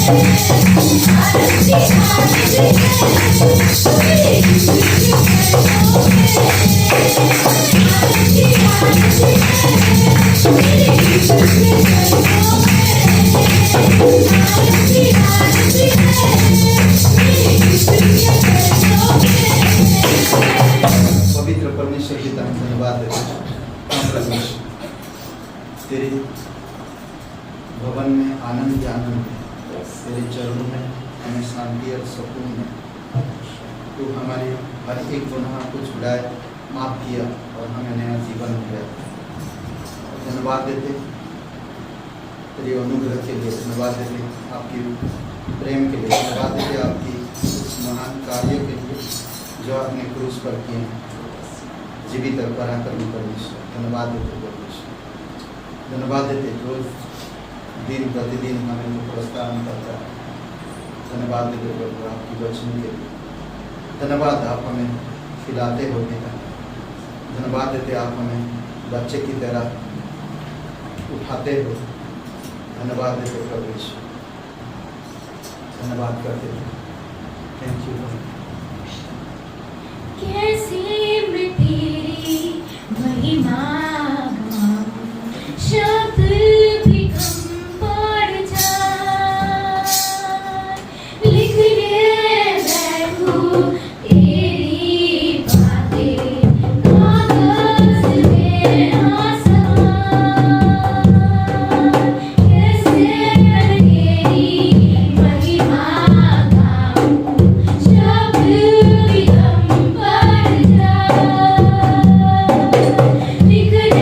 पवित्र परमेश्वर पिता हम धन्यवाद देते हैं परमेश्वर तेरे भवन में आनंद ही आनंद है, तेरे चरणों में हमें शांति और सुकून है। तू हमारे हर एक गुनाह को छुड़ाए, माफ किया और हमें नया जीवन दिया। धन्यवाद देते तेरे अनुग्रह के लिए, धन्यवाद देते आपकी प्रेम के लिए, धन्यवाद देते आपकी उस महान कार्य के लिए जो आपने क्रूस पर किए हैं। जीवित और पराक्रमी परमेश्वर, धन्यवाद देते परमेश्वर, धन्यवाद देते रोज दिन प्रतिदिन हमें जो प्रोत्साहन करता है। धन्यवाद देते प्रभु आपकी वचन के लिए, धन्यवाद आप हमें खिलाते हो पिता, धन्यवाद देते आप हमें बच्चे की तरह उठाते हो। धन्यवाद देते परमेश्वर, धन्यवाद करते हो। Thank you. कैसे मैं तेरी महिमा गाऊं, शब्द भी कम पड़ जाए। लिखने बैठूं तेरी बातें कागज में आसान। कैसे मैं तेरी महिमा गाऊं, शब्द भी कम पड़ जाए। लिखने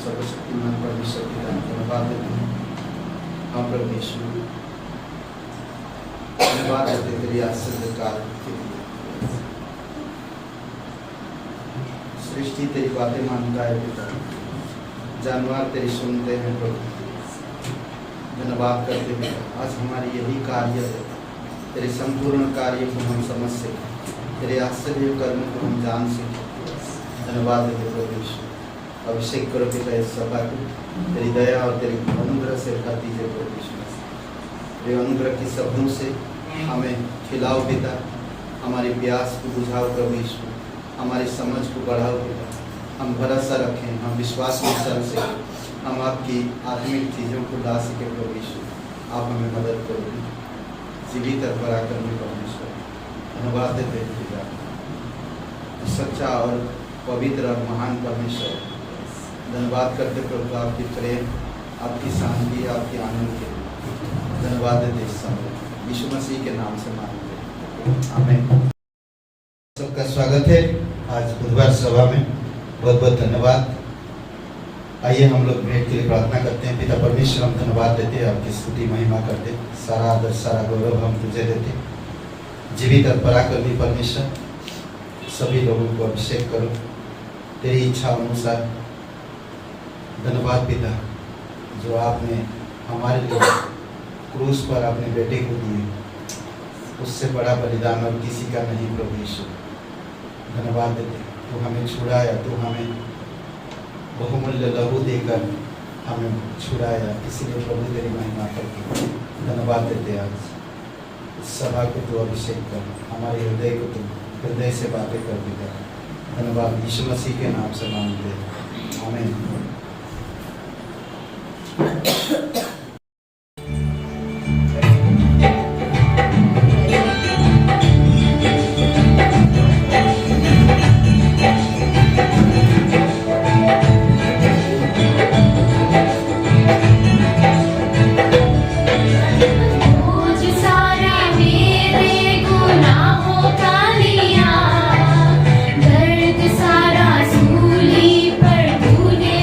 सर्वशक्तिमान परमेश्वर पिता धन्यवाद देते हैं। हाँ प्रभु यीशु, धन्यवाद देते हैं तेरी आश्चर्य कार्य के लिए। सृष्टि तेरी बातें मानता है पिता, जानवर तेरी सुनते हैं प्रभु। धन्यवाद करते हैं आज हमारी यही कार्य है, तेरे संपूर्ण कार्य को हम समझ सकें, तेरे आश्चर्य कर्म को हम जान सकें। धन्यवाद देते प्रभु यीशु, अभिषेक करो पिता इस सभा को, तेरी दया और तेरी अनुग्रह से भर दीजिए प्रभु यीशु। तेरे अनुग्रह के शब्दों से हमें खिलाओ पिता, हमारी प्यास को बुझाओ प्रभु यीशु, हमारी समझ को बढ़ाओ पिता। हम भरोसा रखें, हम विश्वास में चल सकें, हम आपकी आत्मिक चीज़ों को ला सकें प्रभु यीशु। आप हमें मदद करोगे, जीवित और पराक्रमी परमेश्वर। धन्यवाद देते हैं पिता, सच्चा और पवित्र और महान परमेश्वर। धन्यवाद करते प्रभु आपकी प्रेम, आपकी शांति, आपकी आनंद के लिए। धन्यवाद देते इस समय यीशु मसीह के नाम से मांगते आमीन। सबका स्वागत है आज बुधवार सभा में। बहुत बहुत धन्यवाद। आइए हम लोग भेंट के लिए प्रार्थना करते हैं। पिता परमेश्वर, हम धन्यवाद देते हैं, आपकी स्तुति महिमा करते, सारा आदर सारा गौरव हम तुझे देते। जीवित और पराक्रमी परमेश्वर, सभी लोगों को अभिषेक करो तेरी इच्छा अनुसार। धन्यवाद पिता, जो आपने हमारे लिए क्रूस पर अपने बेटे को दिए, उससे बड़ा बलिदान और किसी का नहीं प्रभु यीशु। धन्यवाद देते, तू हमें छुड़ाया, तू हमें बहुमूल्य लहू देकर हमें छुड़ाया, इसीलिए प्रभु तेरी महिमा करके धन्यवाद देते। आज इस सभा को तू अभिषेक कर, हमारे हृदय को तू हृदय से बातें कर देगा। धन्यवाद यीशु मसीह के नाम से मांगते हैं आमीन। दर्द सारा सूली पर तूने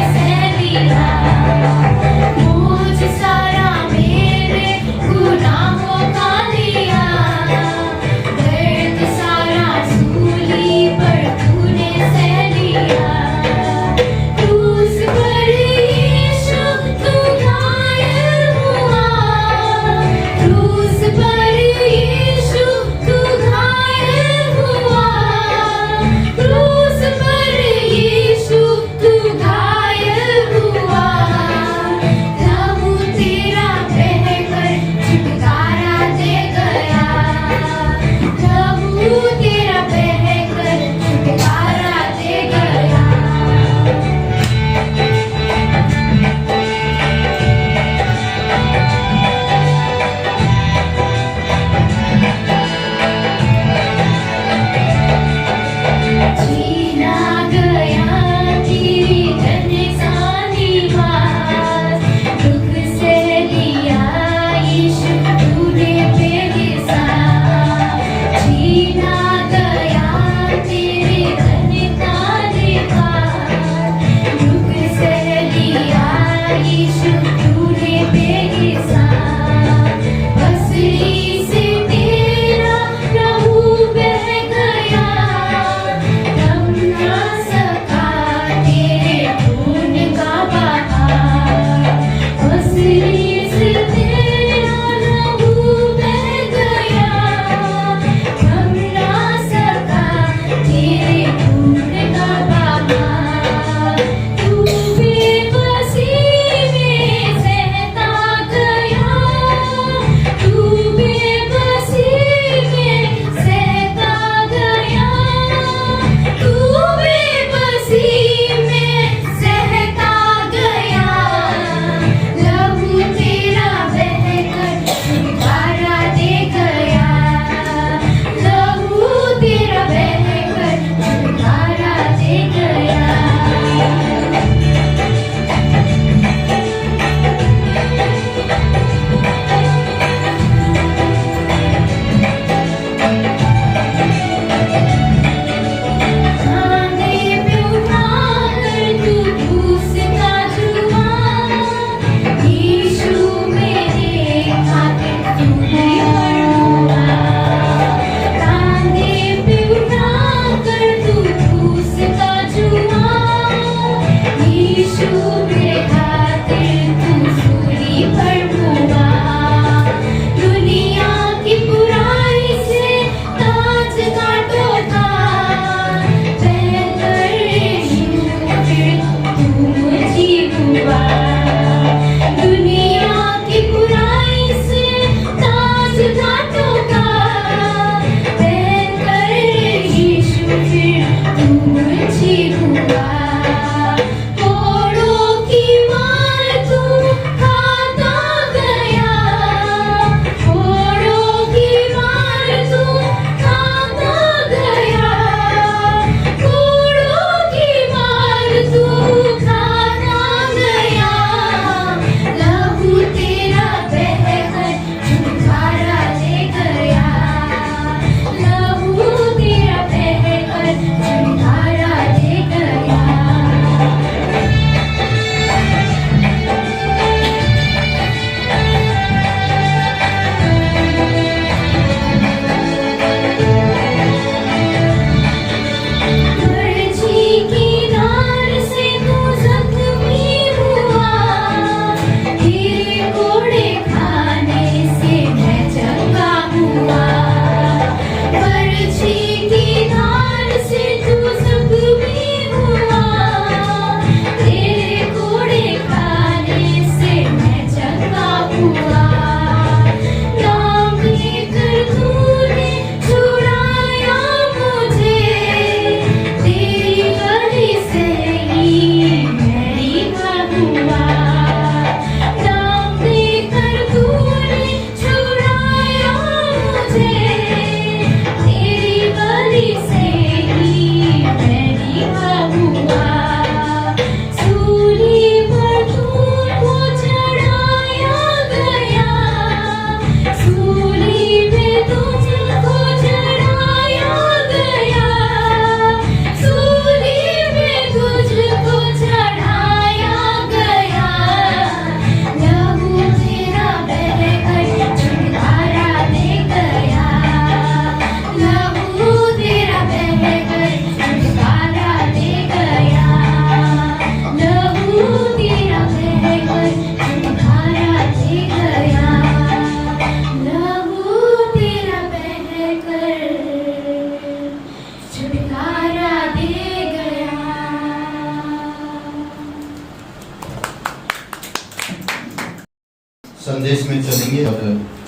संदेश में चलेंगे और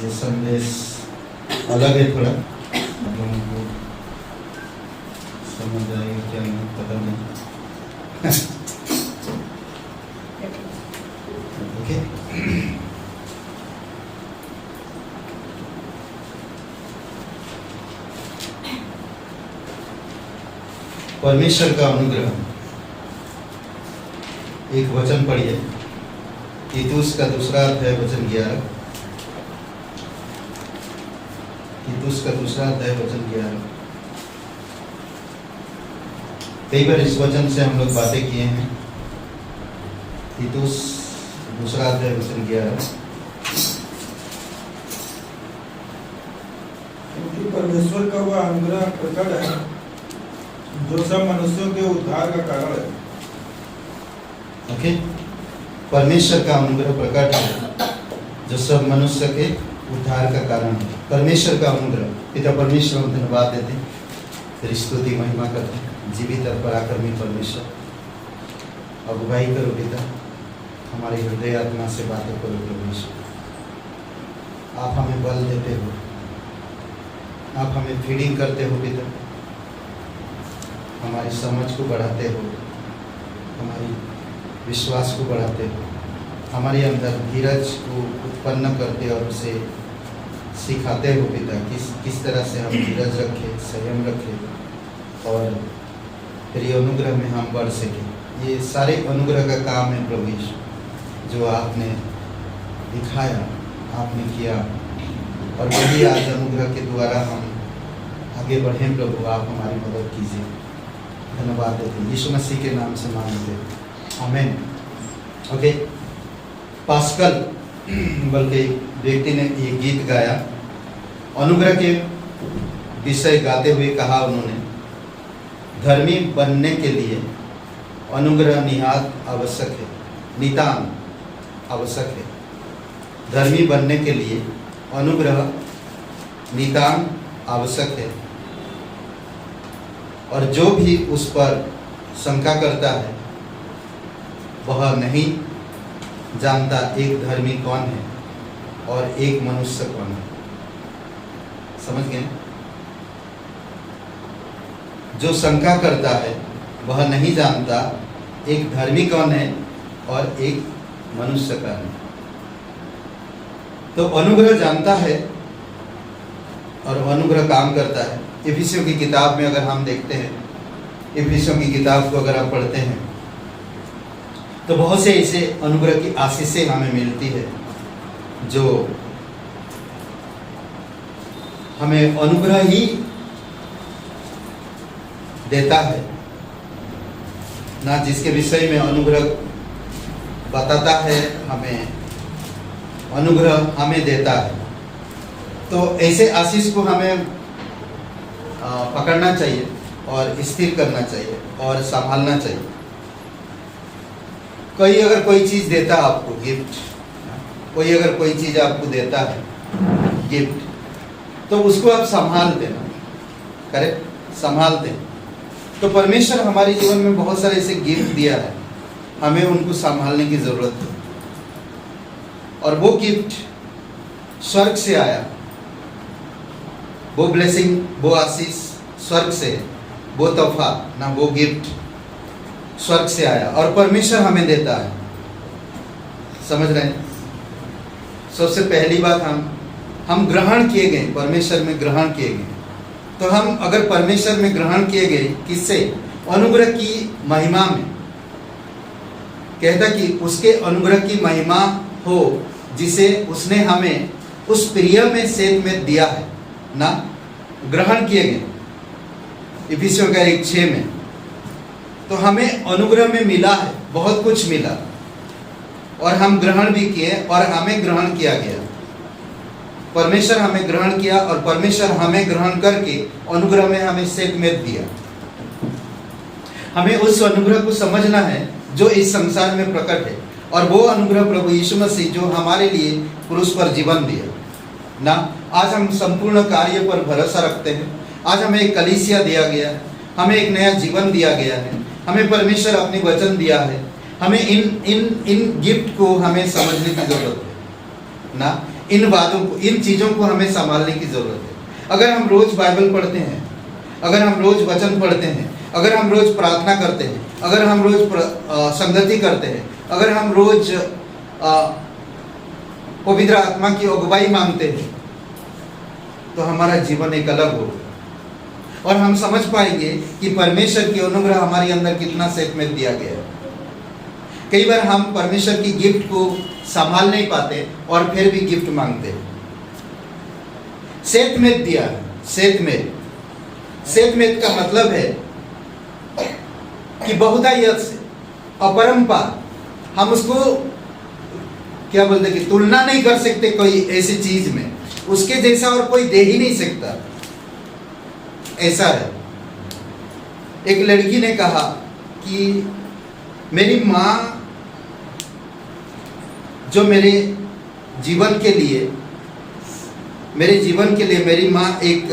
ये संदेश अलग है थोड़ा, आप लोगों को समझ आएगा क्या नहीं पता नहीं। ओके, परमेश्वर का अनुग्रह, एक वचन पढ़िए, तीतुस का दूसरा अध्याय वचन 11। तीतुस का दूसरा अध्याय वचन 11। कई बार इस वचन से हम लोग बातें किए हैं। तीतुस दूसरा अध्याय वचन 11। क्योंकि परमेश्वर का वह अनुग्रह प्रकट है जो सब मनुष्यों के उद्धार का कारण है। ओके, परमेश्वर का अनुग्रह प्रकट है जो सब मनुष्य के उद्धार का कारण है। परमेश्वर का अनुग्रह, पिता परमेश्वर हम धन्यवाद देते हैं, तेरी स्तुति महिमा करते हैं। जीवित और पराक्रमी परमेश्वर, अगुवाई करो पिता, हमारे हृदय आत्मा से बातें करो परमेश्वर। आप हमें बल देते हो, आप हमें फीडिंग करते हो पिता, हमारी समझ को बढ़ाते हो, हमारी विश्वास को बढ़ाते हो, हमारे अंदर धीरज को उत्पन्न करते और उसे सिखाते हो पिता, किस तरह से हम धीरज रखें, संयम रखें और तेरी अनुग्रह में हम बढ़ सकें। ये सारे अनुग्रह का काम है प्रभु यीशु, जो आपने दिखाया, आपने किया, और वही आज अनुग्रह के द्वारा हम आगे बढ़ें। प्रभु आप हमारी मदद कीजिए, धन्यवाद देते हैं यीशु मसीह के नाम से मांगते हैं, आमीन। ओके, पास्कल बल्कि व्यक्ति ने ये गीत गाया, अनुग्रह के विषय गाते हुए कहा उन्होंने, धर्मी बनने के लिए अनुग्रह निहात आवश्यक है, नितांत आवश्यक है। धर्मी बनने के लिए अनुग्रह नितांत आवश्यक है, और जो भी उस पर शंका करता है वह नहीं जानता एक धर्मी कौन है और एक मनुष्य कौन है। समझ गए? जो शंका करता है वह नहीं जानता एक धर्मी कौन है और एक मनुष्य कौन है। तो अनुग्रह जानता है और अनुग्रह काम करता है। इफिसियों की किताब में अगर हम देखते हैं, इफिसियों की किताब को अगर आप पढ़ते हैं तो बहुत से ऐसे अनुग्रह की आशीषें हमें मिलती है जो हमें अनुग्रह ही देता है ना, जिसके विषय में अनुग्रह बताता है हमें, अनुग्रह हमें देता है। तो ऐसे आशीष को हमें पकड़ना चाहिए और स्थिर करना चाहिए और संभालना चाहिए। कोई अगर कोई चीज़ देता है आपको गिफ्ट, कोई अगर कोई चीज़ आपको देता है गिफ्ट, तो उसको आप संभालते ना, करेक्ट, संभालते हैं। तो परमेश्वर हमारे जीवन में बहुत सारे ऐसे गिफ्ट दिया है, हमें उनको संभालने की जरूरत है। और वो गिफ्ट स्वर्ग से आया, वो ब्लेसिंग, वो आशीष स्वर्ग से, वो तोहफा ना, वो गिफ्ट स्वर्ग से आया और परमेश्वर हमें देता है। समझ रहे हैं? सबसे पहली बात, हम ग्रहण किए गए, परमेश्वर में ग्रहण किए गए। तो हम अगर परमेश्वर में ग्रहण किए गए, किससे? अनुग्रह की महिमा में। कहता कि उसके अनुग्रह की महिमा हो जिसे उसने हमें उस प्रिय में सेत में दिया है ना, ग्रहण किए गए। इफिसियों का 1:6 में। तो हमें अनुग्रह में मिला है, बहुत कुछ मिला और हम ग्रहण भी किए और हमें ग्रहण किया गया। परमेश्वर हमें ग्रहण किया और परमेश्वर हमें ग्रहण करके अनुग्रह में हमें सेत में दिया। हमें उस अनुग्रह को समझना है जो इस संसार में प्रकट है, और वो अनुग्रह प्रभु यीशु मसीह जो हमारे लिए क्रूस पर जीवन दिया ना। आज हम संपूर्ण कार्य पर भरोसा रखते हैं। आज हमें एक कलीसिया दिया गया है, हमें एक नया जीवन दिया गया है, हमें परमेश्वर अपनी वचन दिया है। हमें इन गिफ्ट को हमें समझने की जरूरत है ना, इन बातों को, इन चीज़ों को हमें संभालने की जरूरत है। अगर हम रोज बाइबल पढ़ते हैं, अगर हम रोज वचन पढ़ते हैं, अगर हम रोज प्रार्थना करते हैं, अगर हम रोज संगति करते हैं, अगर हम रोज पवित्र आत्मा की अगुवाई मांगते हैं, तो हमारा जीवन एक अलग होगा और हम समझ पाएंगे कि परमेश्वर की अनुग्रह हमारे अंदर कितना सेत में दिया गया है। कई बार हम परमेश्वर की गिफ्ट को संभाल नहीं पाते और फिर भी गिफ्ट मांगते हैं। सेत में दिया, सेत में का मतलब है कि बहुतायत से, अपरंपार। हम उसको क्या बोलते कि तुलना नहीं कर सकते कोई ऐसी चीज में, उसके जैसा और कोई दे ही नहीं सकता, ऐसा है। एक लड़की ने कहा कि मेरी माँ जो मेरे जीवन के लिए मेरी माँ एक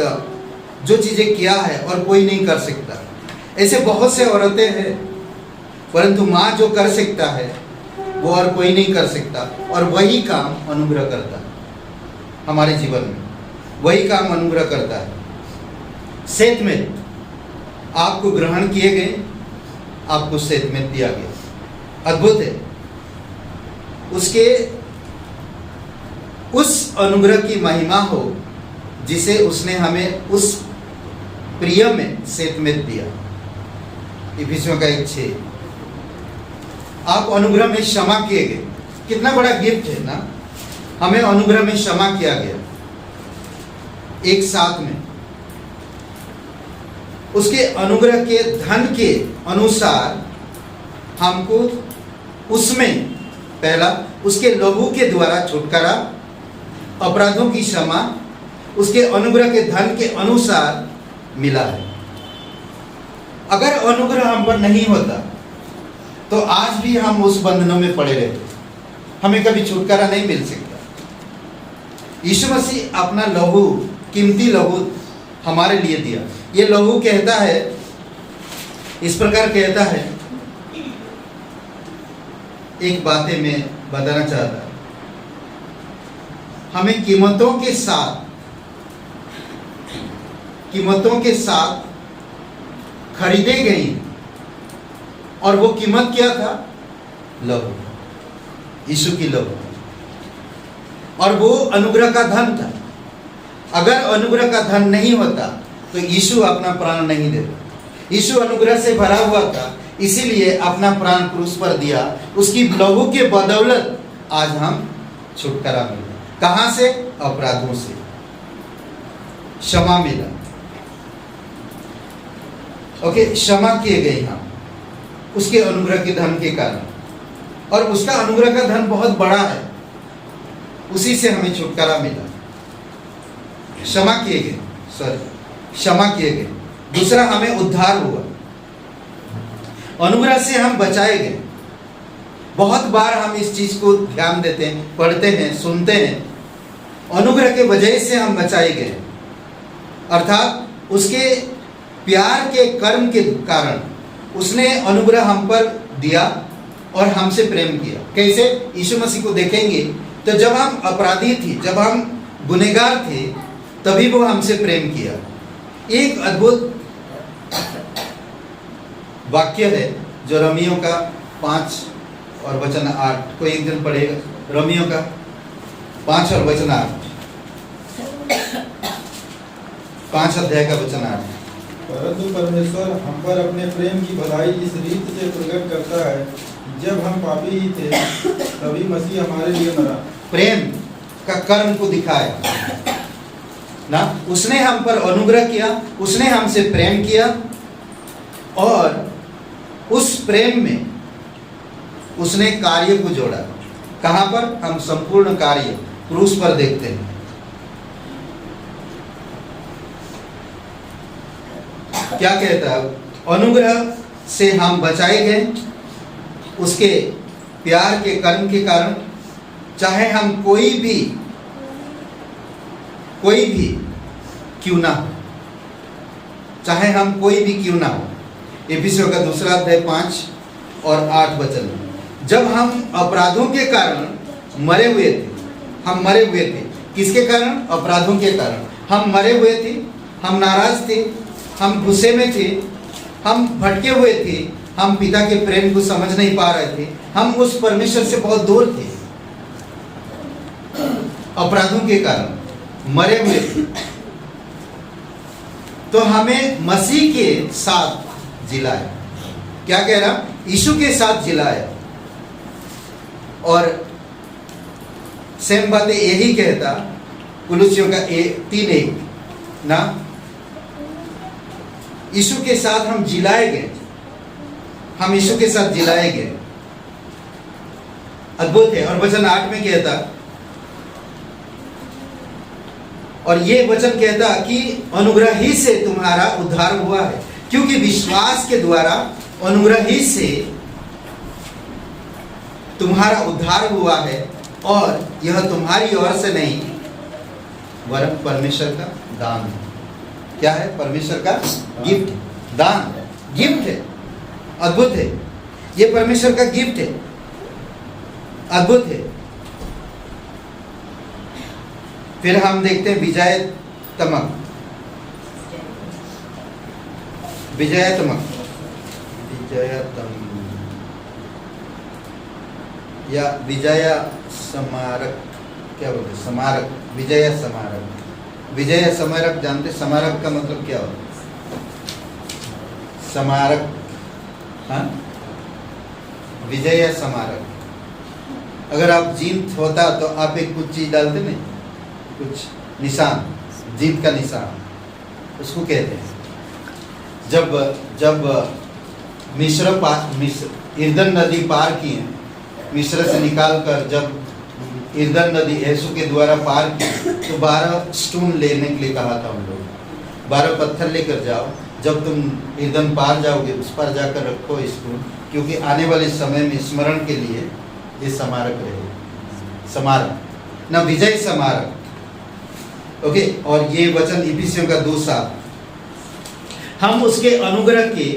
जो चीज़ें किया है और कोई नहीं कर सकता। ऐसे बहुत से औरतें हैं, परंतु माँ जो कर सकता है वो और कोई नहीं कर सकता, और वही काम अनुग्रह करता है हमारे जीवन में, वही काम अनुग्रह करता है। सेत में आपको ग्रहण किए गए, आपको सेत में दिया गया। अद्भुत है। उसके उस अनुग्रह की महिमा हो जिसे उसने हमें उस प्रिय में सेत में दिया। इफिसियों का 1:6। आप अनुग्रह में क्षमा किए गए, कितना बड़ा गिफ्ट है ना। हमें अनुग्रह में क्षमा किया गया एक साथ में। उसके अनुग्रह के धन के अनुसार हमको उसमें पहला उसके लहू के द्वारा छुटकारा, अपराधों की क्षमा उसके अनुग्रह के धन के अनुसार मिला है। अगर अनुग्रह हम पर नहीं होता तो आज भी हम उस बंधनों में पड़े रहते, हमें कभी छुटकारा नहीं मिल सकता। यीशु मसीह अपना लहू, कीमती लहू हमारे लिए दिया। ये लहू कहता है, इस प्रकार कहता है, एक बातें मैं बताना चाहता, हमें कीमतों के साथ खरीदे गई और वो कीमत क्या था? लहू, यीशु की लहू। और वो अनुग्रह का धन था। अगर अनुग्रह का धन नहीं होता तो यीशु अपना प्राण नहीं देता। यीशु अनुग्रह से भरा हुआ था, इसीलिए अपना प्राण क्रूस पर दिया। उसकी लहू के बदौलत आज हम छुटकारा मिला। कहां से? अपराधों से क्षमा मिला। ओके, क्षमा किए गए हम उसके अनुग्रह के धन के कारण, और उसका अनुग्रह का धन बहुत बड़ा है, उसी से हमें छुटकारा मिला। क्षमा किए गए, क्षमा किए गए। दूसरा, हमें उद्धार हुआ। अनुग्रह से हम बचाए गए। बहुत बार हम इस चीज को ध्यान देते हैं, पढ़ते हैं, सुनते हैं। अनुग्रह के वजह से हम बचाए गए, अर्थात उसके प्यार के कर्म के कारण उसने अनुग्रह हम पर दिया और हमसे प्रेम किया। कैसे? यीशु मसीह को देखेंगे तो जब हम अपराधी थे, जब हम गुनहगार थे, तभी वो हमसे प्रेम किया। एक अद्भुत वाक्य है जो रोमियो का 5 और वचन 8 को एक दिन पढ़ेगा। रोमियो का 5 और वचन 8, 5 अध्याय का वचन 8। परंतु परमेश्वर हम पर अपने प्रेम की भलाई इस रीत से प्रकट करता है, जब हम पापी ही थे तभी मसीह हमारे लिए मरा। प्रेम का कर्म को दिखाया ना, उसने हम पर अनुग्रह किया, उसने हमसे प्रेम किया, और उस प्रेम में उसने कार्य को जोड़ा। कहां पर? हम संपूर्ण कार्य क्रूस पर देखते हैं। क्या कहता है? अनुग्रह से हम बचाए गए उसके प्यार के कर्म के कारण, चाहे हम कोई भी क्यों ना हो, चाहे हम कोई भी क्यों ना हो। एफिसियों का 2 अध्याय 5 और 8 वचन। जब हम अपराधों के कारण मरे हुए थे, हम मरे हुए थे। किसके कारण? अपराधों के कारण हम मरे हुए थे। हम नाराज थे, हम गुस्से में थे, हम भटके हुए थे, हम पिता के प्रेम को समझ नहीं पा रहे थे, हम उस परमेश्वर से बहुत दूर थे। अपराधों के कारण मरे हुए थे, तो हमें मसीह के साथ जिलाया। क्या कह रहा? यीशु के साथ जिलाया। और सेम बातें यही कहता कुलुसियों का 3:1 ना, यीशु के साथ हम जिलाए गए, हम यीशु के साथ जिलाए गए। अद्भुत है। और वचन 8 में कहता, और ये वचन कहता कि अनुग्रह ही से तुम्हारा उद्धार हुआ है, क्योंकि विश्वास के द्वारा अनुग्रह ही से तुम्हारा उद्धार हुआ है, और यह तुम्हारी ओर से नहीं वरन परमेश्वर का दान है। क्या है? परमेश्वर का गिफ्ट, दान, गिफ्ट है। अद्भुत है। ये परमेश्वर का गिफ्ट है, अद्भुत है। फिर हम देखते हैं विजयात्मक या विजय स्मारक, क्या बोलते? स्मारक, विजय स्मारक। विजय स्मारक जानते? स्मारक का मतलब क्या होता है? स्मारक, हाँ, विजय स्मारक। अगर आप जीत होता तो आप एक कुछ चीज डालते नहीं, कुछ निशान, जीत का निशान, उसको कहते हैं। जब मिस्र इर्दन नदी पार किए, मिस्र से निकालकर जब इर्दन नदी यीशु के द्वारा पार की, तो 12 स्टोन लेने के लिए कहा था उन लोग। 12 पत्थर लेकर जाओ, जब तुम इर्दन पार जाओगे उस पर जाकर रखो स्टोन, क्योंकि आने वाले समय में स्मरण के लिए ये स्मारक रहेगा। स्मारक ना, विजय स्मारक। ओके। और ये वचन इफिसियों का 2:7, हम उसके अनुग्रह के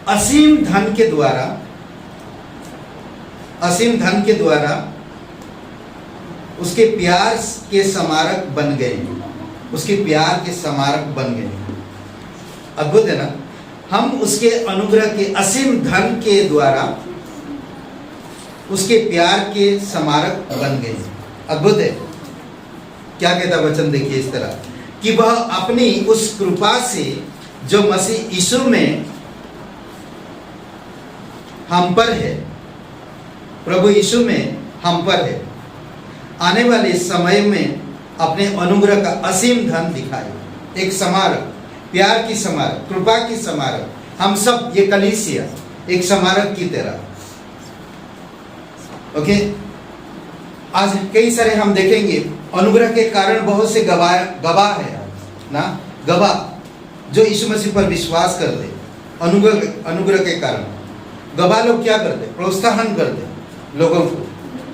असीम धन के द्वारा उसके प्यार के स्मारक बन गए, उसके प्यार के स्मारक बन गए। अद्भुत है ना। हम उसके अनुग्रह के असीम धन के द्वारा उसके प्यार के स्मारक बन गए। अद्भुत है। क्या कहता वचन देखिए इस तरह कि वह अपनी उस कृपा से जो मसीह यीशु में हम पर है, प्रभु यीशु में हम पर है, आने वाले समय में अपने अनुग्रह का असीम धन दिखाए। एक स्मारक, प्यार की स्मारक, कृपा की स्मारक, हम सब ये कलीसिया एक स्मारक की तरह। ओके, आज कई सारे हम देखेंगे अनुग्रह के कारण बहुत से गवाह है ना, गवाह जो यीशु मसीह पर विश्वास करते, अनुग्रह के कारण गवाह लोग क्या करते? प्रोत्साहन करते, लोगों को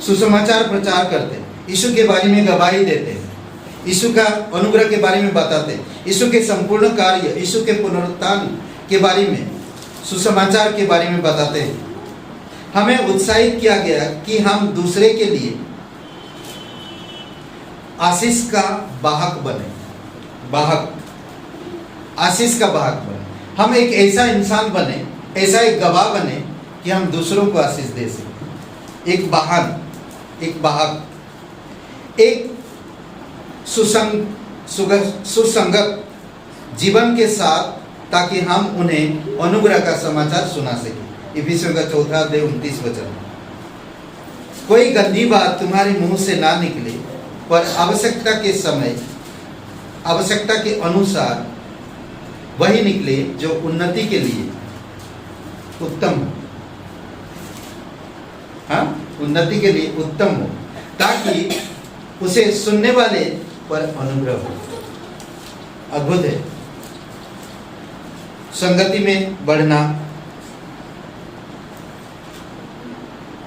सुसमाचार प्रचार करते, यीशु के बारे में गवाही देते, यीशु का अनुग्रह के बारे में बताते, यीशु के संपूर्ण कार्य, यीशु के पुनरुत्थान के बारे में, सुसमाचार के बारे में बताते हैं। हमें उत्साहित किया गया कि हम दूसरे के लिए आशीष का वाहक बने, वाहक, आशीष का वाहक बने। हम एक ऐसा इंसान बने, ऐसा एक गवाह बने कि हम दूसरों को आशीष दे सकें। एक वाहन, एक वाहक, एक सुसंगत जीवन के साथ, ताकि हम उन्हें अनुग्रह का समाचार सुना सकें। इफिसियों का 4 अध्याय 29 वचन। कोई गंदी बात तुम्हारे मुंह से ना निकले, पर आवश्यकता के समय, आवश्यकता के अनुसार वही निकले जो उन्नति के लिए उत्तम हो। हाँ, उन्नति के लिए उत्तम हो, ताकि उसे सुनने वाले पर अनुग्रह हो। अद्भुत है। संगति में बढ़ना,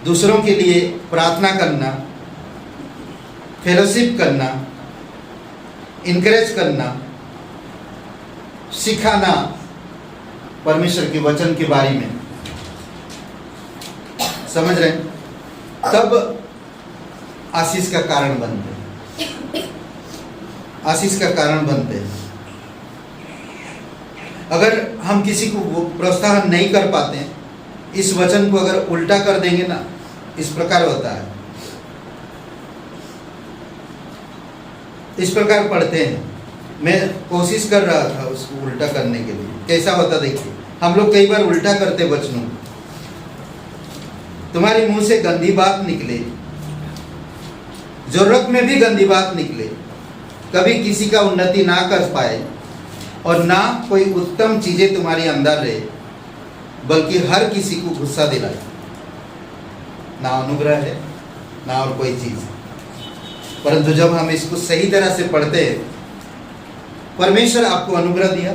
दूसरों के लिए प्रार्थना करना, फेलोशिप करना, इनकरेज करना, सिखाना परमेश्वर के वचन के बारे में, समझ रहे हैं? तब आशीष का कारण बनते हैं, आशीष का कारण बनते हैं। अगर हम किसी को प्रोत्साहन नहीं कर पाते, इस वचन को अगर उल्टा कर देंगे ना, इस प्रकार होता है, इस प्रकार पढ़ते हैं। मैं कोशिश कर रहा था उसको उल्टा करने के लिए, कैसा होता देखिए। हम लोग कई बार उल्टा करते वचनों को। तुम्हारे मुंह से गंदी बात निकले, जरूरत में भी गंदी बात निकले, कभी किसी का उन्नति ना कर पाए, और ना कोई उत्तम चीजें तुम्हारे अंदर रहे, बल्कि हर किसी को गुस्सा दिलाए, ना अनुग्रह है ना और कोई चीज। परंतु जब हम इसको सही तरह से पढ़ते हैं, परमेश्वर आपको अनुग्रह दिया,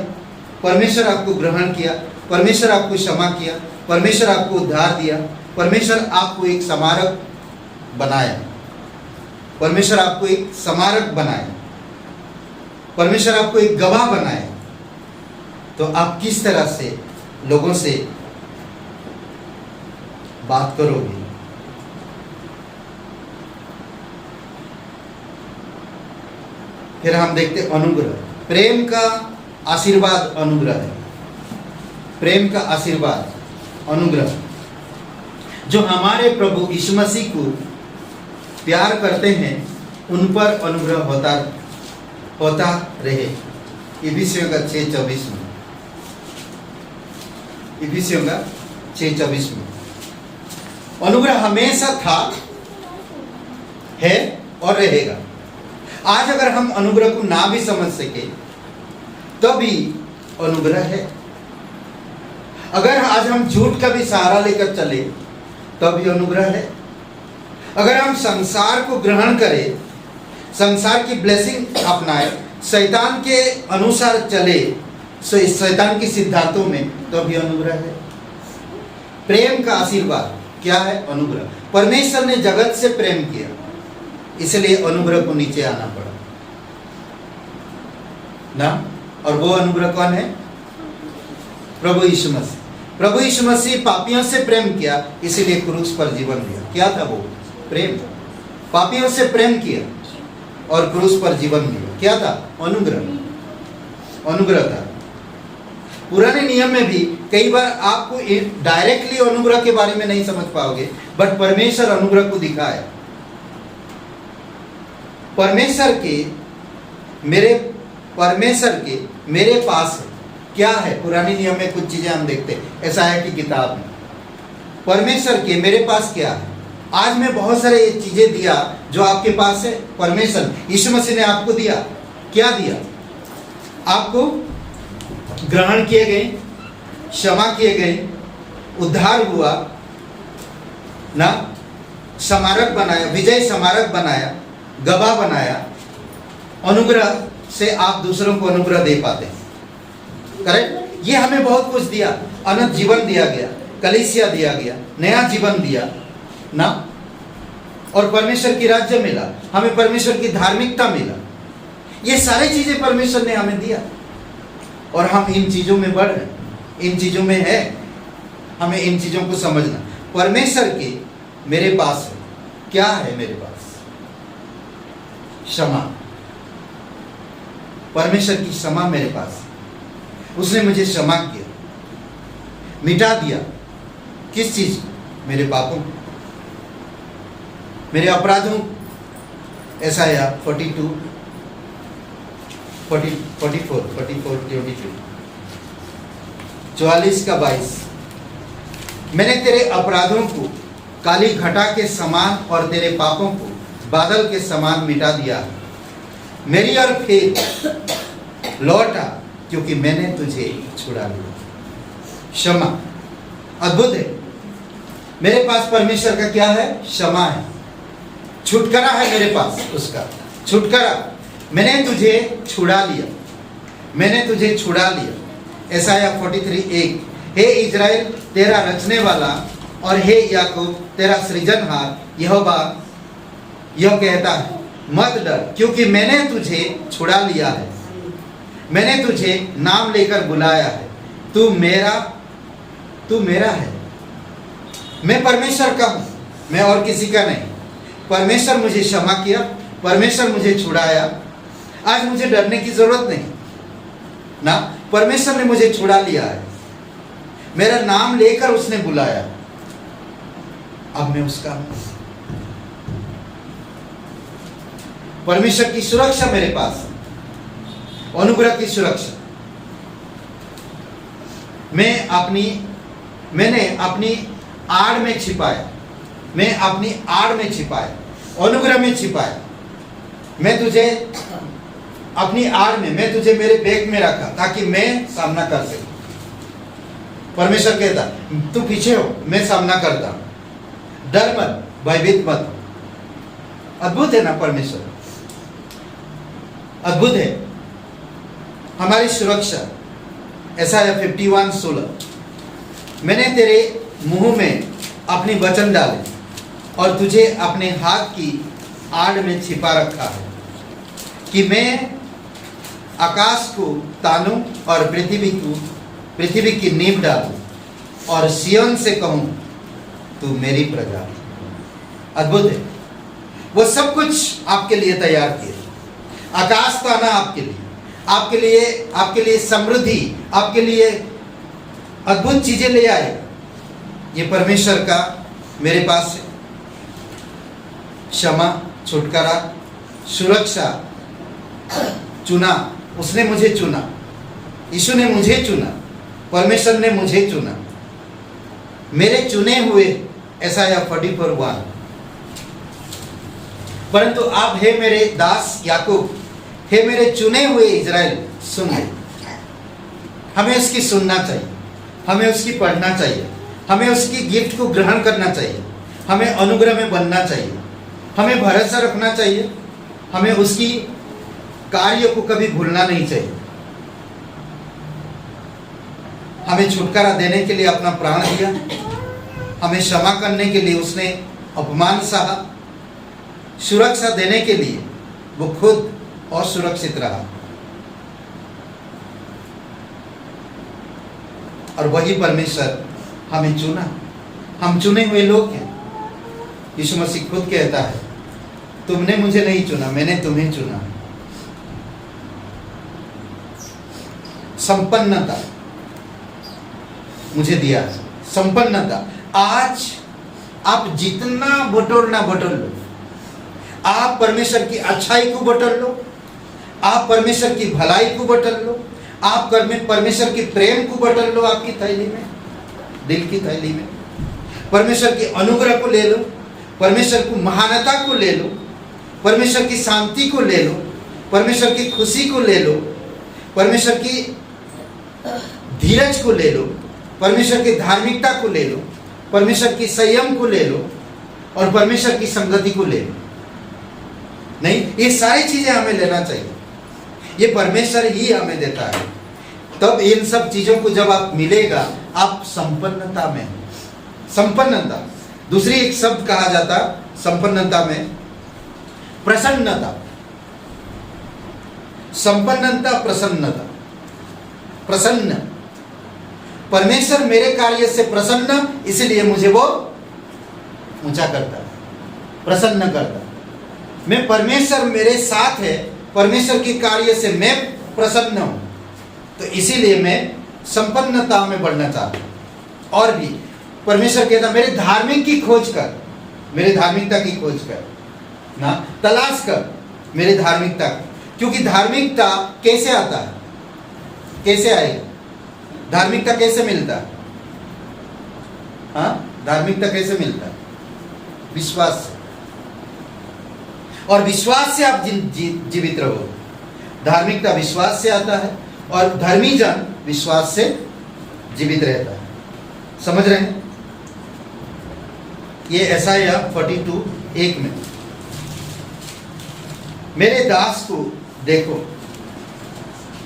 परमेश्वर आपको ग्रहण किया, परमेश्वर आपको क्षमा किया, परमेश्वर आपको उद्धार दिया, परमेश्वर आपको एक स्मारक बनाया, परमेश्वर आपको एक स्मारक बनाया, परमेश्वर आपको एक गवाह बनाया। तो आप किस तरह से लोगों से बात करोगे? फिर हम देखते अनुग्रह, प्रेम का आशीर्वाद अनुग्रह है। प्रेम का आशीर्वाद अनुग्रह, जो हमारे प्रभु यीशु मसीह को प्यार करते हैं, उन पर अनुग्रह होता रहे। इफिसियों का 6:24 में, इफिसियों का 6:24 में अनुग्रह हमेशा था, है और रहेगा। आज अगर हम अनुग्रह को ना भी समझ सके, तो भी अनुग्रह है। अगर आज हम झूठ का भी सहारा लेकर चले, तो भी अनुग्रह है। अगर हम संसार को ग्रहण करें, संसार की ब्लेसिंग अपनाए, शैतान के अनुसार चले, शैतान के सिद्धांतों में, तो भी अनुग्रह है। प्रेम का आशीर्वाद क्या है? अनुग्रह। परमेश्वर ने जगत से प्रेम किया, इसलिए अनुग्रह को नीचे आना पड़ा ना। और वो अनुग्रह कौन है? प्रभु यीशु मसीह। प्रभु यीशु मसीह पापियों से प्रेम किया, इसीलिए क्रूस पर जीवन दिया। क्या था वो? प्रेम। पापियों से प्रेम किया और क्रूस पर जीवन दिया। क्या था? अनुग्रह, अनुग्रह था। पुराने नियम में भी कई बार आपको डायरेक्टली अनुग्रह के बारे में नहीं समझ पाओगे, बट परमेश्वर अनुग्रह को दिखाया। परमेश्वर के मेरे पास है क्या है। पुराने नियम में कुछ चीजें हम देखते हैं, यशायाह की किताब में परमेश्वर के मेरे पास क्या है। आज मैं बहुत सारे चीजें दिया जो आपके पास है। परमेश्वर यीशु मसीह ने आपको दिया, क्या दिया? आपको ग्रहण किए गए, क्षमा किए गए, उद्धार हुआ ना, स्मारक बनाया, विजय स्मारक बनाया, गवाह बनाया। अनुग्रह से आप दूसरों को अनुग्रह दे पाते हैं, करेक्ट? ये हमें बहुत कुछ दिया। अनंत जीवन दिया गया, कलीसिया दिया गया, नया जीवन दिया ना, और परमेश्वर की राज्य मिला, हमें परमेश्वर की धार्मिकता मिला। ये सारी चीजें परमेश्वर ने हमें दिया और हम इन चीजों में बढ़ रहे, इन चीजों में है। हमें इन चीजों को समझना। परमेश्वर के मेरे पास है क्या है? मेरे पास क्षमा। परमेश्वर की क्षमा मेरे पास है। उसने मुझे क्षमा किया, मिटा दिया। किस चीज? मेरे पापों, मेरे अपराधों। यशायाह 42, 44, 44 का 22। मैंने तेरे अपराधों को काली घटा के समान और तेरे पापों को बादल के समान मिटा दिया। मेरी और फिर लौटा क्योंकि मैंने तुझे छुड़ा लिया। क्षमा अद्भुत है। मेरे पास परमेश्वर का क्या है? क्षमा है, छुटकारा है मेरे पास, उसका छुटकारा। मैंने तुझे छुड़ा लिया, मैंने तुझे छुड़ा लिया। यशायाह 43:1। हे इज़राइल तेरा रचने वाला और हे याकूब तेरा सृजनहार यहोवा यह कहता है, मत डर क्योंकि मैंने तुझे छुड़ा लिया है, मैंने तुझे नाम लेकर बुलाया है। तू मेरा है। मैं परमेश्वर का हूं, मैं और किसी का नहीं। परमेश्वर मुझे क्षमा किया, परमेश्वर मुझे छुड़ाया। आज मुझे डरने की जरूरत नहीं ना, परमेश्वर ने मुझे छुड़ा लिया है, मेरा नाम लेकर उसने बुलाया। अब मैं उसका हूं। परमेश्वर की सुरक्षा मेरे पास है, अनुग्रह की सुरक्षा। मैंने अपनी आड़ में छिपाया, मैं अपनी आड़ में छिपाया, अनुग्रह में छिपाया। मैं तुझे अपनी आड़ में, मैं तुझे मेरे बैग में रखा ताकि मैं सामना कर सकूं। परमेश्वर कहता तू पीछे हो, मैं सामना करता हूं, डर मत, भयभीत मत। अद्भुत है ना परमेश्वर, अद्भुत है हमारी सुरक्षा। यशायाह 51:16। मैंने तेरे मुंह में अपनी वचन डाले और तुझे अपने हाथ की आड़ में छिपा रखा है कि मैं आकाश को तानूं और पृथ्वी की नींव डालूं और सिय्योन से कहूं तू मेरी प्रजा। अद्भुत है, वो सब कुछ आपके लिए तैयार किया। आकाश ताना आपके लिए समृद्धि, आपके लिए अद्भुत चीजें ले आए। ये परमेश्वर का मेरे पास है। क्षमा, छुटकारा, सुरक्षा, चुना। उसने मुझे चुना, यीशु ने मुझे चुना, परमेश्वर ने मुझे चुना, मेरे चुने हुए। यशायाह 44:1। परंतु आप हे मेरे दास याकूब, हे मेरे चुने हुए इज़राइल, सुन ले। हमें उसकी सुनना चाहिए, हमें उसकी पढ़ना चाहिए, हमें उसकी गिफ्ट को ग्रहण करना चाहिए, हमें अनुग्रह में बनना चाहिए, हमें भरोसा रखना चाहिए, हमें उसकी कार्य को कभी भूलना नहीं चाहिए। हमें छुटकारा देने के लिए अपना प्राण दिया, हमें क्षमा करने के लिए उसने अपमान सहा, सुरक्षा देने के लिए वो खुद असुरक्षित रहा। और वही परमेश्वर हमें चुना। हम चुने हुए लोग हैं। यीशु मसीह खुद कहता है, तुमने मुझे नहीं चुना, मैंने तुम्हें चुना। संपन्नता, मुझे दिया है। संपन्नता। आज आप जितना बटोरना बटोर लो, आप परमेश्वर की अच्छाई को बटोर लो, आप परमेश्वर की भलाई को बटोर लो, आप परमेश्वर के प्रेम को बटोर लो आपकी थैली में, दिल की थैली में। परमेश्वर के अनुग्रह को ले लो, परमेश्वर को महानता को ले लो, परमेश्वर की शांति को ले लो, परमेश्वर की खुशी को ले लो, परमेश्वर की धीरज को ले लो, परमेश्वर की धार्मिकता को ले लो, परमेश्वर की संयम को ले लो और परमेश्वर की संगति को ले लो। नहीं, ये सारी चीजें हमें लेना चाहिए, ये परमेश्वर ही हमें देता है। तब इन सब चीजों को जब आप मिलेगा, आप संपन्नता में। संपन्नता, दूसरी एक शब्द कहा जाता संपन्नता में, प्रसन्नता। संपन्नता, प्रसन्नता। प्रसन्न, परमेश्वर मेरे कार्य से प्रसन्न, इसलिए मुझे वो ऊंचा करता है, प्रसन्न करता है। मैं परमेश्वर मेरे साथ है, परमेश्वर के कार्य से मैं प्रसन्न हूं, तो इसीलिए मैं संपन्नता में बढ़ना चाहता हूं। और भी परमेश्वर कहता मेरे धार्मिक की खोज कर, मेरे धार्मिकता की खोज कर ना, तलाश कर मेरे धार्मिकता की। क्योंकि धार्मिकता कैसे आता है, कैसे आएगा, धार्मिकता कैसे मिलता है? हाँ, धार्मिकता कैसे मिलता है? विश्वास से। और विश्वास से आप जीवित रहो। धार्मिकता विश्वास से आता है और धर्मी जन विश्वास से जीवित रहता है। समझ रहे हैं? ये यशायाह 42:1 में, मेरे दास को देखो,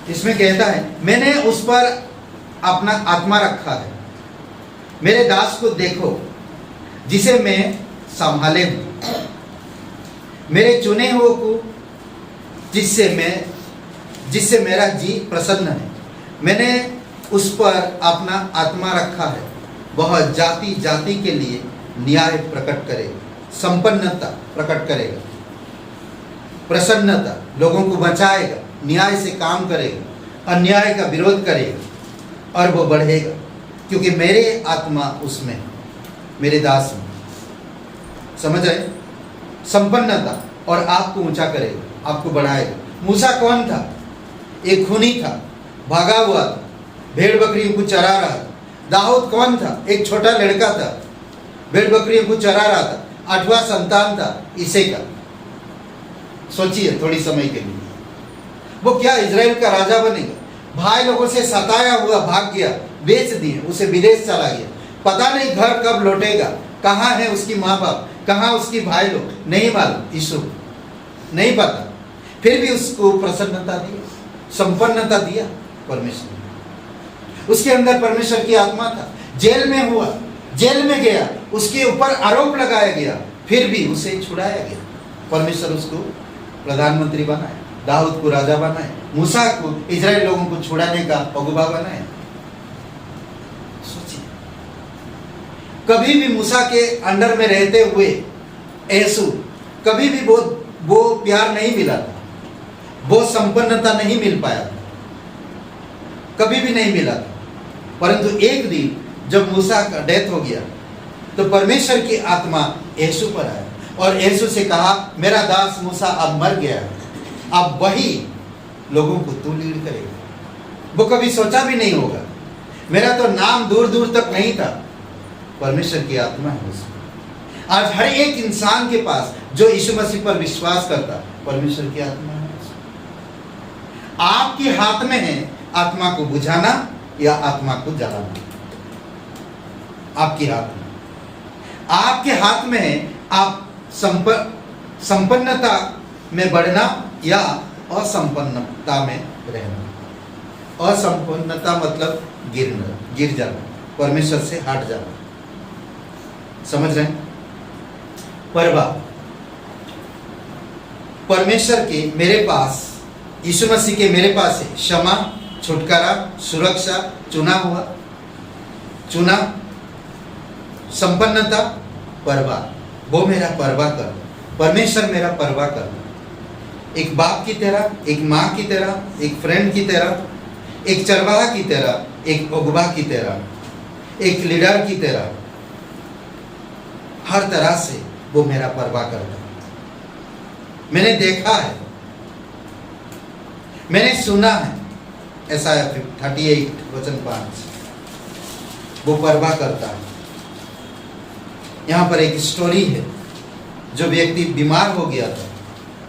इसमें कहता है मैंने उस पर अपना आत्मा रखा है। मेरे दास को देखो जिसे मैं संभाले हूं, मेरे चुने हुए को जिससे मेरा जी प्रसन्न है। मैंने उस पर अपना आत्मा रखा है, वह जाति जाति के लिए न्याय प्रकट करेगा, संपन्नता प्रकट करेगा, प्रसन्नता, लोगों को बचाएगा, न्याय से काम करेगा, अन्याय का विरोध करेगा और वो बढ़ेगा, क्योंकि मेरे आत्मा उसमें, मेरे दास में। समझ रहे? संपन्नता, और आपको ऊंचा करेगा, आपको बढ़ाएगा। मूसा कौन था? एक खूनी था, भागा हुआ था, भेड़ बकरियों को चरा रहा था। दाऊद कौन था? एक छोटा लड़का था, भेड़ बकरियों को चरा रहा था, 8वां संतान था ईसे का। सोचिए थोड़ी समय के लिए, वो क्या इजराइल का राजा बनेगा? भाई लोगों से सताया हुआ भाग गया, बेच दिए, उसे विदेश चला गया, पता नहीं घर कब लौटेगा, कहाँ है उसकी माँ बाप, कहाँ उसकी भाई लोग, नहीं मालूम, यीशु नहीं पता। फिर भी उसको प्रसन्नता दी, संपन्नता दिया परमेश्वर ने। उसके अंदर परमेश्वर की आत्मा था। जेल में हुआ, जेल में गया, उसके ऊपर आरोप लगाया गया, फिर भी उसे छुड़ाया गया। परमेश्वर उसको प्रधानमंत्री बनाए, दाऊद को राजा बनाए, मूसा को इजराइल लोगों को छुड़ाने का अगुवा बनाए। सोचिए, कभी भी मूसा के अंडर में रहते हुए यीशु कभी भी वो प्यार नहीं मिला था, वो संपन्नता नहीं मिल पाया था, कभी भी नहीं मिला था। परंतु एक दिन जब मूसा का डेथ हो गया तो परमेश्वर की आत्मा यीशु पर आया और यीशु से कहा, मेरा दास मूसा अब मर गया है, अब वही लोगों को तू लीड करेगा। वो कभी सोचा भी नहीं होगा, मेरा तो नाम दूर दूर तक नहीं था। परमेश्वर की आत्मा है उसमें। आज हर एक इंसान के पास जो यीशु मसीह पर विश्वास करता, परमेश्वर की आत्मा है उसमें। आपके हाथ में है आत्मा को बुझाना या आत्मा को जलाना। आपके हाथ में, आपके हाथ में है आप संपन्नता में बढ़ना या असंपन्नता में रहना। असंपन्नता मतलब गिर जाना, परमेश्वर से हट जाना। समझ रहे हैं? परवाह, परमेश्वर के मेरे पास, यीशु मसीह के मेरे पास है क्षमा, छुटकारा, सुरक्षा, चुना, संपन्नता, परवाह। वो मेरा परवाह कर, परमेश्वर मेरा परवाह कर। एक बाप की तरह, एक माँ की तरह, एक फ्रेंड की तरह, एक चरवाहा की तरह, एक अगुवा की तरह। एक लीडर की तरह हर तरह से वो मेरा परवाह करता है। मैंने देखा है, मैंने सुना है, Isaiah 38 वचन 5, वो परवाह करता है। यहाँ पर एक स्टोरी है, जो व्यक्ति बीमार हो गया था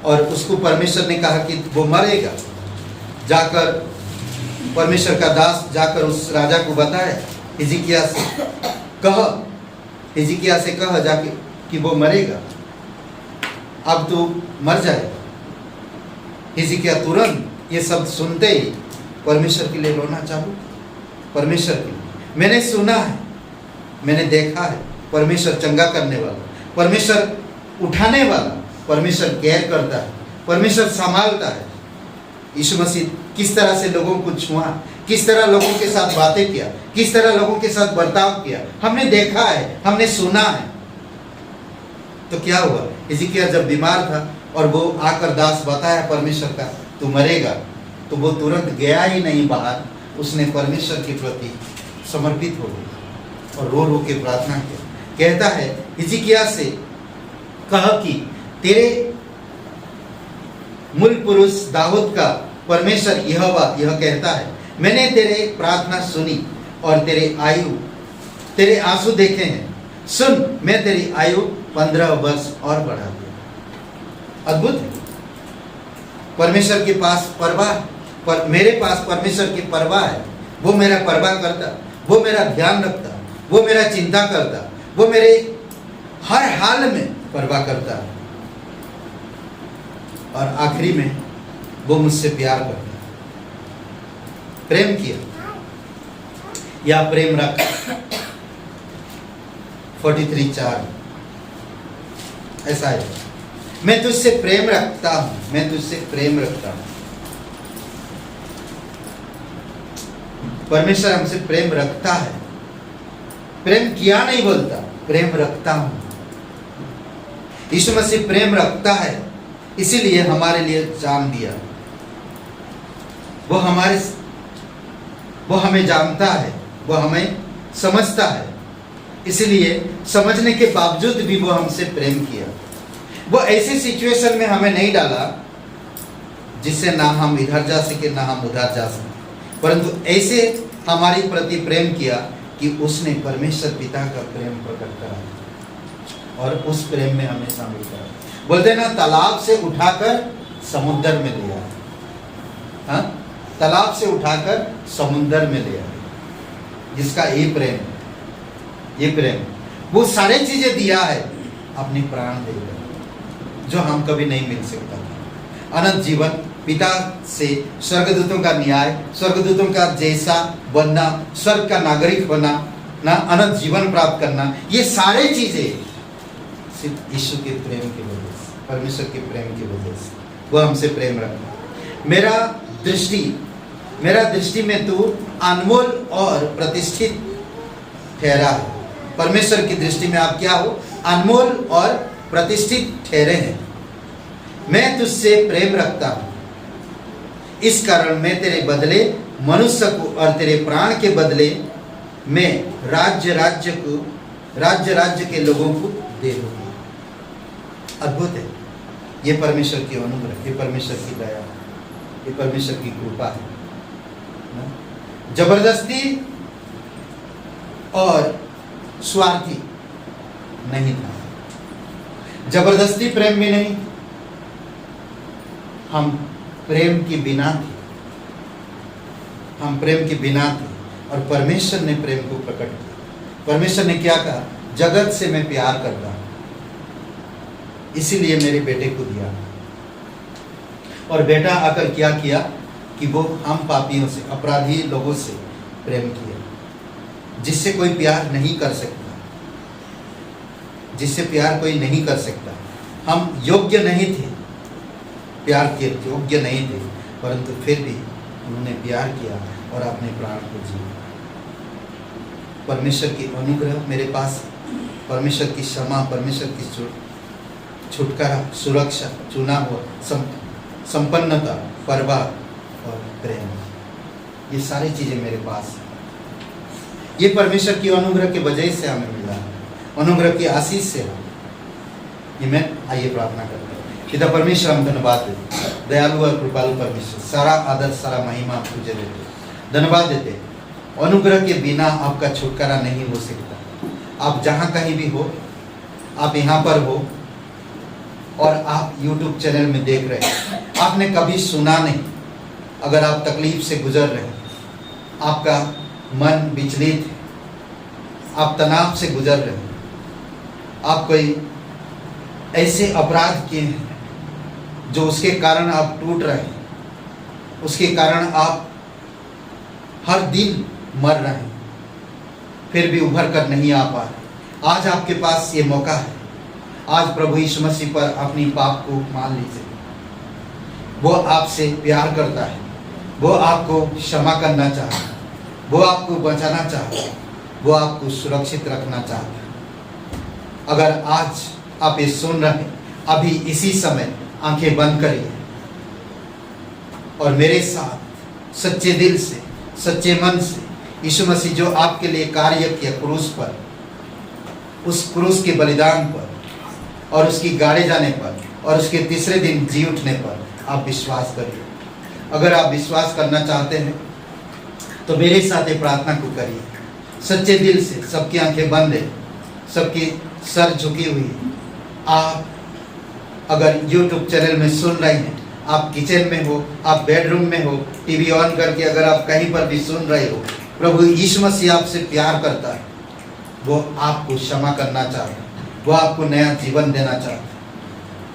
और उसको परमेश्वर ने कहा कि वो मरेगा। जाकर परमेश्वर का दास जाकर उस राजा को बताया, हिजकिय्याह से कह जाके कि वो मरेगा, अब तो मर जाएगा। हिजकिय्याह तुरंत ये शब्द सुनते ही परमेश्वर के लिए रोना चालू। परमेश्वर के लिए मैंने सुना है, मैंने देखा है, परमेश्वर चंगा करने वाला, परमेश्वर उठाने वाला, परमेश्वर केयर करता है, परमेश्वर संभालता है। यीशु मसीह किस तरह से लोगों को छुआ, किस तरह लोगों के साथ बातें किया, किस तरह लोगों के साथ बर्ताव किया, हमने देखा है, हमने सुना है। तो क्या हुआ, हिजकिय्याह जब बीमार था और वो आकर दास बताया परमेश्वर का तू मरेगा, तो वो तुरंत गया ही नहीं बाहर, उसने परमेश्वर के प्रति समर्पित हो गया और रो रो के प्रार्थना किया। कहता है हिजकिय्याह से कह कि तेरे मूल पुरुष दाऊद का परमेश्वर यहोवा यह कहता है, मैंने तेरे प्रार्थना सुनी और तेरे आंसू देखे हैं। सुन, मैं तेरी आयु 15 वर्ष और बढ़ा दिया। अद्भुत है। परमेश्वर के पास परवाह, मेरे पास परमेश्वर की परवाह है। वो मेरा परवाह करता, वो मेरा ध्यान रखता, वो मेरा चिंता करता, वो मेरे हर हाल में परवाह करता है। और आखिरी में वो मुझसे प्यार करता, प्रेम किया या प्रेम रखा। 43:4 ऐसा है, मैं तुझसे प्रेम रखता हूं, मैं तुझसे प्रेम रखता हूं। परमेश्वर हमसे प्रेम रखता है, प्रेम किया नहीं बोलता, प्रेम रखता हूं। यीशु मसीह प्रेम रखता है, इसीलिए हमारे लिए जान दिया। वो हमें जानता है, वो हमें समझता है, इसलिए समझने के बावजूद भी वो हमसे प्रेम किया। वो ऐसी सिचुएशन में हमें नहीं डाला जिससे ना हम इधर जा सके ना हम उधर जा सके, परंतु ऐसे हमारी प्रति प्रेम किया कि उसने परमेश्वर पिता का प्रेम प्रकट करा और उस प्रेम में हमें शामिल करा। बोलते ना, तालाब से उठाकर समुद्र में ले आया। हाँ, तालाब से उठाकर समुद्र में ले आया। जिसका ये प्रेम वो सारी चीजें दिया है, अपनी प्राण देकर, जो हम कभी नहीं मिल सकता। अनंत जीवन, पिता से स्वर्गदूतों का न्याय, स्वर्गदूतों का जैसा बनना, स्वर्ग का नागरिक होना, ना अनंत जीवन प्राप्त करना, ये सारी चीजें सिर्फ यीशु के प्रेम की वजह से, परमेश्वर के प्रेम की वजह से। वो हमसे प्रेम रखना। मेरा दृष्टि में तू अनमोल और प्रतिष्ठित ठहरा है। परमेश्वर की दृष्टि में आप क्या हो? अनमोल और प्रतिष्ठित ठहरे हैं। मैं तुझसे प्रेम रखता हूं, इस कारण मैं तेरे बदले मनुष्य को और तेरे प्राण के बदले मैं राज्य के लोगों को दे दूंगा। अद्भुत है। ये परमेश्वर की अनुग्रह, ये परमेश्वर की दया, ये परमेश्वर की कृपा है। जबरदस्ती और स्वार्थी नहीं था, जबरदस्ती प्रेम में नहीं, हम प्रेम के बिना थे, हम प्रेम के बिना थे और परमेश्वर ने प्रेम को प्रकट किया। परमेश्वर ने क्या कहा? जगत से मैं प्यार करता हूं, इसीलिए मेरे बेटे को दिया। और बेटा आकर क्या किया कि वो हम पापियों से, अपराधी लोगों से प्रेम किया, जिससे कोई प्यार नहीं कर सकता, जिससे प्यार कोई नहीं कर सकता। हम योग्य नहीं थे, प्यार के योग्य नहीं थे, परंतु फिर भी उन्होंने प्यार किया और अपने प्राण को जिया। परमेश्वर की अनुग्रह मेरे पास, परमेश्वर की क्षमा, परमेश्वर की छुटकारा, सुरक्षा, चुना हुआ, संपन्नता, परवाह और प्रेम, ये सारी चीजें मेरे पास हैं। ये परमेश्वर की अनुग्रह की वजह से हमें मिला है, अनुग्रह की आशीष से। ये मैं आइए प्रार्थना करते हैं। पिता परमेश्वर, हम धन्यवाद देते, दयालु और कृपालु परमेश्वर, सारा आदर सारा महिमा तुझे देते, धन्यवाद देते। अनुग्रह के बिना आपका छुटकारा नहीं हो सकता। आप जहाँ कहीं भी हो, आप यहाँ पर हो और आप YouTube चैनल में देख रहे हैं, आपने कभी सुना नहीं, अगर आप तकलीफ से गुजर रहे हैं, आपका मन विचलित है, आप तनाव से गुजर रहे हैं, आप कोई ऐसे अपराध किए हैं जो उसके कारण आप टूट रहे हैं, उसके कारण आप हर दिन मर रहे हैं, फिर भी उभर कर नहीं आ पा रहे। आज आपके पास ये मौका है। आज प्रभु यीशु मसीह पर अपनी पाप को मान लीजिए। वो आपसे प्यार करता है, वो आपको क्षमा करना चाहता है, वो आपको बचाना चाहता है, वो आपको सुरक्षित रखना चाहता है। अगर आज आप ये सुन रहे हैं, अभी इसी समय आंखें बंद करिए और मेरे साथ सच्चे दिल से, सच्चे मन से यीशु मसीह जो आपके लिए कार्य किया क्रूस पर, उस क्रूस के बलिदान पर और उसकी गाड़े जाने पर और उसके तीसरे दिन जी उठने पर आप विश्वास करिए। अगर आप विश्वास करना चाहते हैं तो मेरे साथ ये प्रार्थना को करिए सच्चे दिल से। सबकी आंखें बंद है, सबकी सर झुकी हुई है। आप अगर YouTube चैनल में सुन रहे हैं, आप किचन में हो, आप बेडरूम में हो, टीवी ऑन करके अगर आप कहीं पर भी सुन रहे हो, प्रभु यीशु मसीह आपसे प्यार करता है, वो आपको क्षमा करना चाहता है, वो आपको नया जीवन देना चाहता है।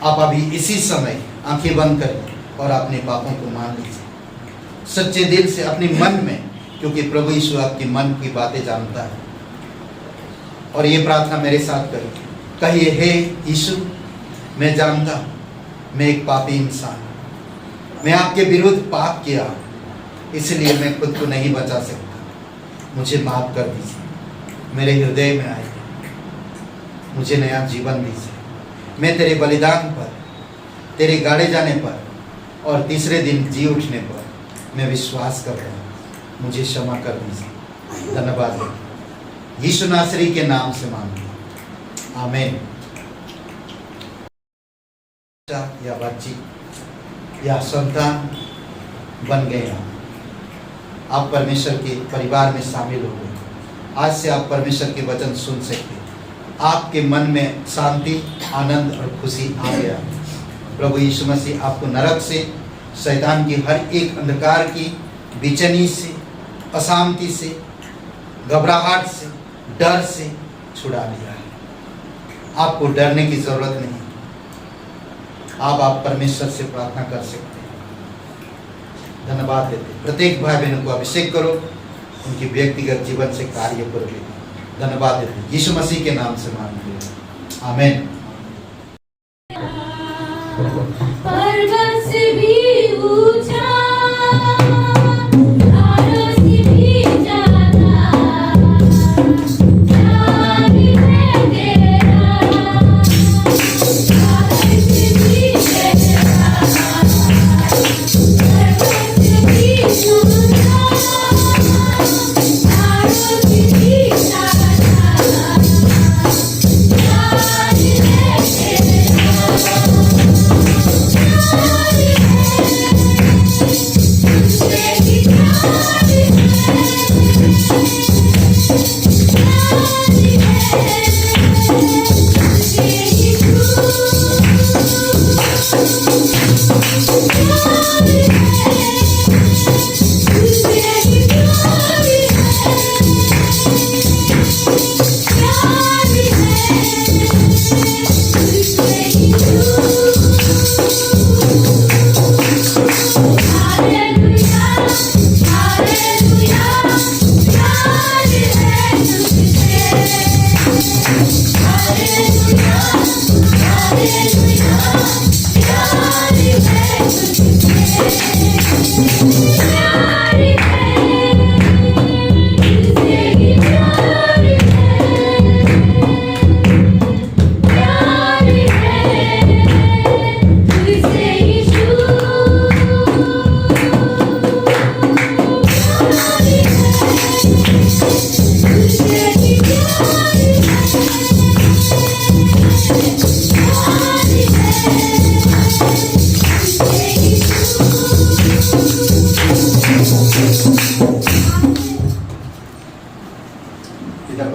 आप अभी इसी समय आंखें बंद करिए और अपने पापों को मान लीजिए सच्चे दिल से अपने मन में, क्योंकि प्रभु यीशु आपके मन की बातें जानता है। और ये प्रार्थना मेरे साथ करिए, कहिए, हे यीशु, मैं जानता हूँ मैं एक पापी इंसान हूँ, मैं आपके विरुद्ध पाप किया, इसलिए मैं खुद को नहीं बचा सकता। मुझे माफ कर दीजिए, मेरे हृदय में आइए, मुझे नया जीवन दीजिए। मैं तेरे बलिदान पर, तेरे गाड़े जाने पर और तीसरे दिन जी उठने पर मैं विश्वास कर रहा हूँ, मुझे क्षमा कर दीजिए। धन्यवाद यीशु नासरी के नाम से मांगते, आमीन। या बच्ची या संतान बन गए आप परमेश्वर के परिवार में शामिल हो गए। आज से आप परमेश्वर के वचन सुन सकते, आपके मन में शांति, आनंद और खुशी आ गया। प्रभु यीशु मसीह आपको नरक से, शैतान की हर एक अंधकार की, बेचैनी से, अशांति से, घबराहट से, डर से छुड़ा लिया है। आपको डरने की जरूरत नहीं। आप परमेश्वर से प्रार्थना कर सकते हैं। धन्यवाद देते। प्रत्येक भाई बहनों को अभिषेक करो, उनकी व्यक्तिगत जीवन से कार्य करो। धन्यवाद देते, यीशु मसीह के नाम से मांगते, आमीन। पर्वत से भी ऊंचा, पहाड़ों से भी ज्यादा प्यार है तेरा, सागर से भी गहरा, पर्वत से भी ऊंचा, पहाड़ों से भी ज्यादा प्यार है तेरा।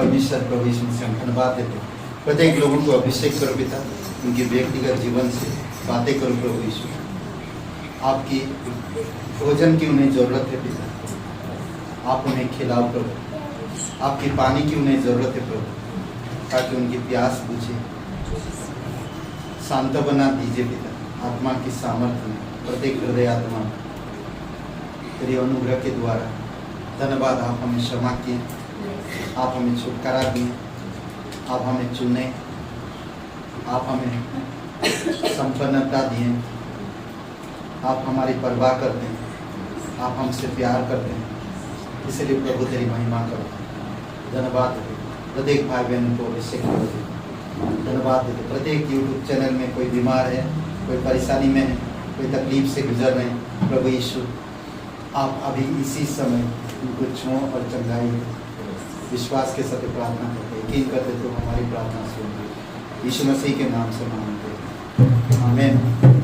परमेश्वर प्रभु यीशु मसीह हम धन्यवाद देते हैं। प्रत्येक लोगों को अभिषेक करो पिता, उनके व्यक्तिगत जीवन से बातें करो प्रभु यीशु। आपकी भोजन की उन्हें जरूरत है पिता, आप उन्हें खिलाओ प्रभु। आपकी पानी की उन्हें जरूरत है प्रभु, ताकि उनकी प्यास बुझे। सांत्वना दीजिए पिता, आत्मा की सामर्थ्य में प्रत्येक हृदय आत्मा तेरे अनुग्रह के द्वारा। धन्यवाद, आप हमें क्षमा किए, आप हमें छुटकारा दिए, आप हमें चुने, आप हमें संपन्नता दिए, आप हमारी परवाह करते हैं, आप हमसे प्यार करते हैं। इसलिए प्रभु तेरी महिमा करो। धन्यवाद देते प्रत्येक भाई बहन को अभिषेक करो। धन्यवाद देते प्रत्येक यूट्यूब चैनल में कोई बीमार है, कोई परेशानी में है, कोई तकलीफ से गुजर रहे हैं, प्रभु यीशु आप अभी इसी समय उनको छुओ और चंगाई विश्वास के साथ प्रार्थना करते, यकीन करते तो हमारी प्रार्थना सुन। यीशु मसीह के नाम से मांगते हैं, आमीन।